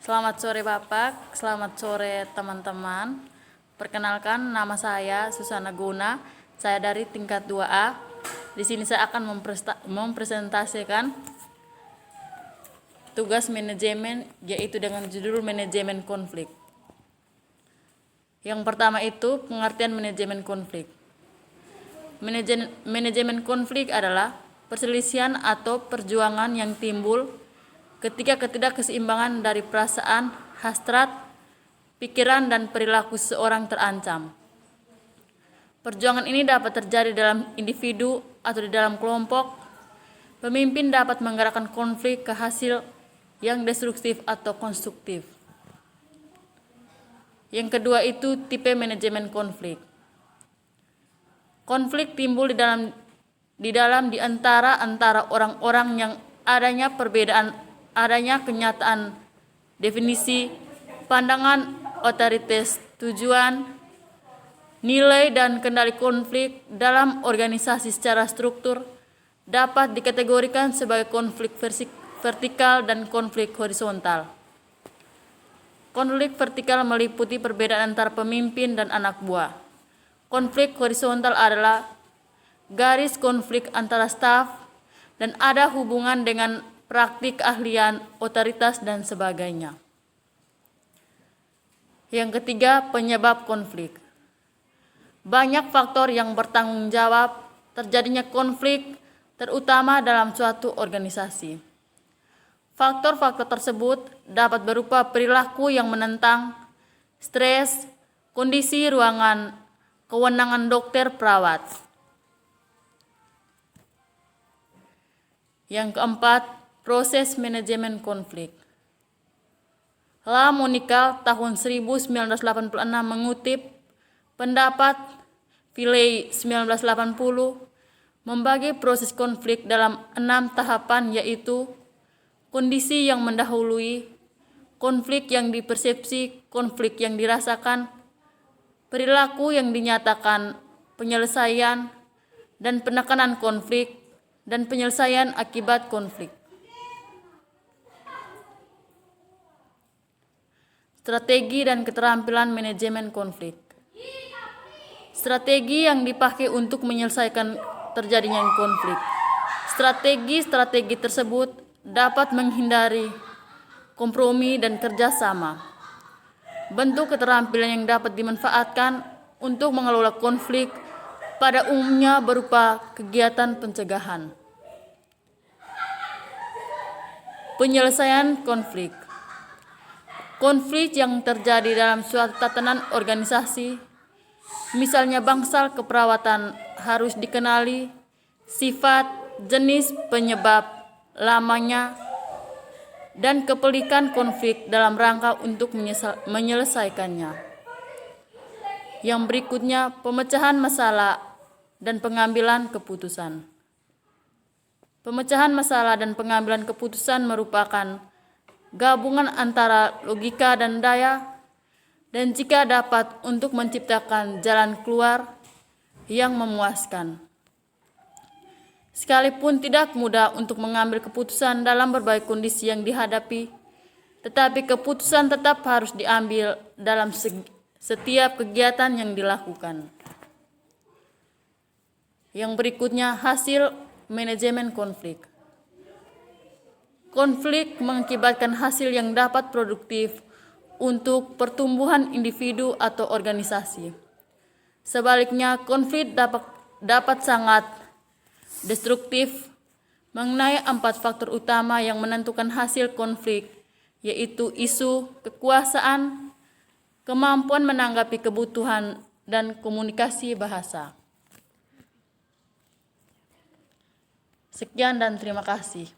Selamat sore Bapak, selamat sore teman-teman. Perkenalkan, nama saya Susana Guna. Saya dari tingkat 2A. Di sini saya akan mempresentasikan tugas manajemen, yaitu dengan judul manajemen konflik. Yang pertama itu pengertian manajemen konflik. Manajemen konflik adalah perselisihan atau perjuangan yang timbul ketika ketidakseimbangan dari perasaan, hasrat, pikiran, dan perilaku seseorang terancam. Perjuangan ini dapat terjadi dalam individu atau di dalam kelompok. Pemimpin dapat menggerakkan konflik ke hasil yang destruktif atau konstruktif. Yang kedua itu tipe manajemen konflik. Konflik timbul di antara orang-orang yang adanya kenyataan definisi, pandangan, otoritas, tujuan, nilai, dan kendali. Konflik dalam organisasi secara struktur dapat dikategorikan sebagai konflik vertikal dan konflik horizontal. Konflik vertikal meliputi perbedaan antara pemimpin dan anak buah. Konflik horizontal adalah garis konflik antara staf dan ada hubungan dengan praktik keahlian, otoritas, dan sebagainya. Yang ketiga, penyebab konflik. Banyak faktor yang bertanggung jawab terjadinya konflik, terutama dalam suatu organisasi. Faktor-faktor tersebut dapat berupa perilaku yang menentang, stres, kondisi ruangan, kewenangan dokter perawat. Yang keempat, proses manajemen konflik. La Monica tahun 1986 mengutip pendapat Villey 1980 membagi proses konflik dalam 6 tahapan, yaitu kondisi yang mendahului, konflik yang dipersepsi, konflik yang dirasakan, perilaku yang dinyatakan, penyelesaian dan penekanan konflik, dan penyelesaian akibat konflik. Strategi dan keterampilan manajemen konflik. Strategi yang dipakai untuk menyelesaikan terjadinya konflik. Strategi tersebut dapat menghindari kompromi dan kerjasama. Bentuk keterampilan yang dapat dimanfaatkan untuk mengelola konflik pada umumnya berupa kegiatan pencegahan. Penyelesaian konflik. Konflik yang terjadi dalam suatu tatanan organisasi, misalnya bangsal keperawatan, harus dikenali sifat, jenis, penyebab, lamanya, dan kepelikan konflik dalam rangka untuk menyelesaikannya. Yang berikutnya, pemecahan masalah dan pengambilan keputusan. Pemecahan masalah dan pengambilan keputusan merupakan gabungan antara logika dan daya, dan jika dapat untuk menciptakan jalan keluar yang memuaskan. Sekalipun tidak mudah untuk mengambil keputusan dalam berbagai kondisi yang dihadapi, tetapi keputusan tetap harus diambil dalam setiap kegiatan yang dilakukan. Yang berikutnya, hasil manajemen konflik. Konflik mengakibatkan hasil yang dapat produktif untuk pertumbuhan individu atau organisasi. Sebaliknya, konflik dapat sangat destruktif. Mengenai 4 faktor utama yang menentukan hasil konflik, yaitu isu, kekuasaan, kemampuan menanggapi kebutuhan, dan komunikasi bahasa. Sekian dan terima kasih.